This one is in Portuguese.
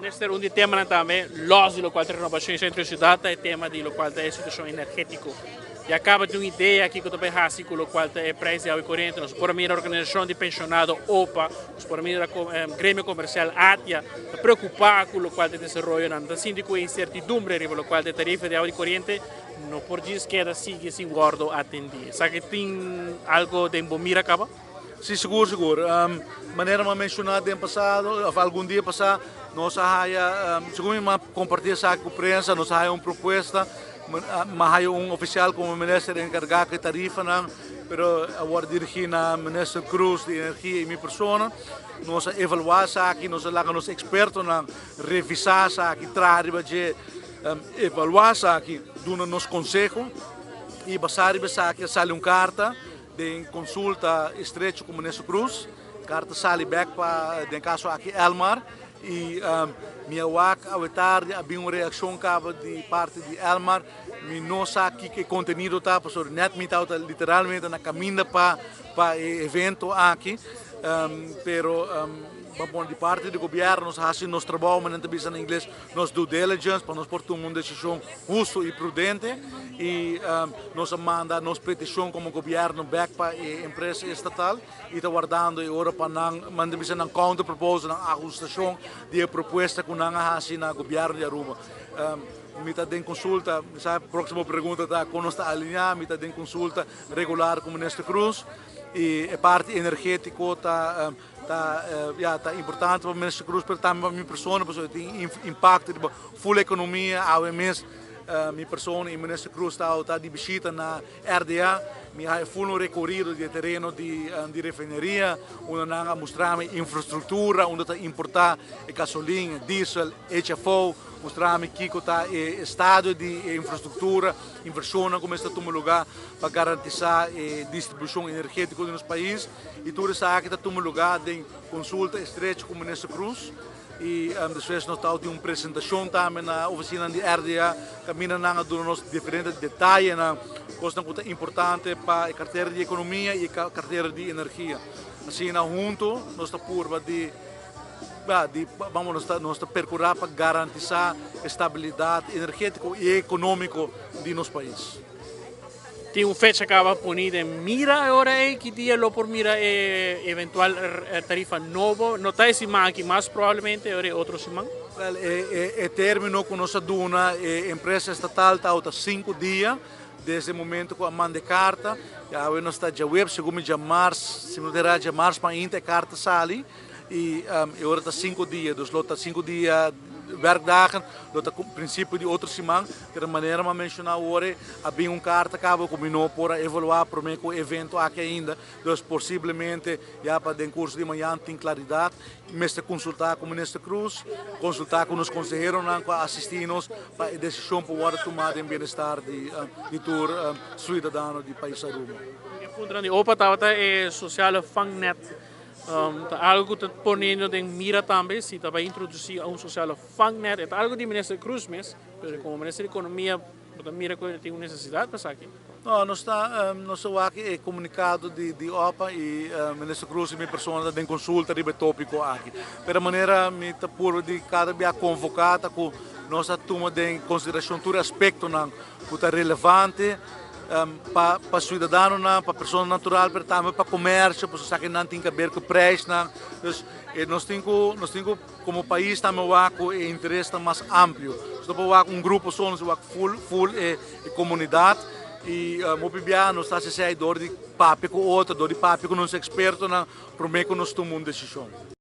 Neste um tema também, los do qual tem renovação entre a cidade, é tema do qual tem situação energética. E acaba de uma ideia aqui que eu também faço, com o qual é preço e corrente, nós por mim a organização de pensionados OPA, nós por mim a Grêmio Comercial ATIA, preocupar com o qual tem desenvolvimento, da síndico incertidumbre, com o qual tem tarifa de água e corrente, não por dizer que ela sigue sem gordo atender. Sabe que tem algo de embomir acaba? Sim, seguro, seguro. Maneira uma mencionada no passado, algum dia passado, nós segundo uma compartilha com a imprensa, nós uma proposta, mas oficial como ministro encarregado de tarifa, pero agora dirigir na ministro Cruz de Energia e minha pessoa, nós evaluar aqui, nós somos expertos na revisar aqui, trabalhar de evaluar aqui, dando nos conselho e basar aqui sai carta de consulta estreita com o ministro Cruz, carta sali back para den caso aqui Elmar e minha wak ao tarde havia uma reação de parte de Elmar, me não sabe que conteúdo tá, por net me tá literalmente na caminho para evento aqui, pero bom, de parte do governo, nós fazemos nosso trabalho, mas também em inglês, nós due diligence, para nós tomar uma decisão justa e prudente, e nós manda nossa petição como governo back para a empresa estatal, e está guardando agora para mandar um counter proposal, uma ajustação de proposta que nós fazemos no governo de Aruba. Me está dando consulta, sabe, a próxima pergunta está quando está alinhado, me está dando consulta regular com o ministro Cruz, e a parte energética está importante para o ministro Cruz, mas também para a minha pessoa, porque tem impacto na full economia, ao mês, minha pessoa e o ministro Cruz está de visita na RDA, me ha full recorrido de terreno de refinaria, onde nós mostramos infraestrutura, onde está importar gasolina, diesel, HFO, mostramos que está estado de infraestrutura, inversão como está tomando lugar para garantir a distribuição energética do nosso país, e tudo isso aqui está tomando lugar de consulta estreita com o ministro Cruz. E depois nós temos uma apresentação também na oficina de RDA, caminhando nos diferentes detalhes, coisa que é importante para a carteira de economia e a carteira de energia. Assim, junto, nós estamos por vamos procurar para garantir a estabilidade energética e econômica de nosso país. Tem fecha que acaba ponida em mira agora que dia lo por mira eventual tarifa novo, não está esse aqui, mas provavelmente é outro semana. É terminou com nossa duna, a empresa estatal está 5 dias desde o momento que a manda carta, já nós está já web, segundo dia março, se não terá já março para a carta sali e agora está 5 dias, dus está 5 dias werkdagen, dat het princípio de outra semana, de maneira que mencionar agora, havia carta que combinou para evaluar para o evento aqui ainda, dus possivelmente já para o curso de manhã tem claridade, mas consultar com o ministro Cruz, consultar com os conselheiros, assistir-nos para a decisão para agora tomar em bem-estar de todo cidadão do país Aruba. Opa, é social Fangnet. Algo que ponendo em mira também, se vai introduzir um social Fangnet, é algo de ministro Cruz mesmo, como ministro da Economia, mira que tem uma necessidade para aqui. Não, nós estamos aqui comunicado de OPA e o ministro Cruz e minha pessoa tem consulta de tópico aqui. Pela maneira, me está por de cada dia convocada com nossa turma em consideração todo aspecto que é relevante para o cidadão, para a pessoa natural, mas também para o comércio, para que não tem que ver com o preço. Nós temos como país também o interesse mais amplo. Nós temos grupo só, nós temos full comunidade e nós estamos a sair de papo com outro, de papo com os expertos, para que nós tomamos uma decisão.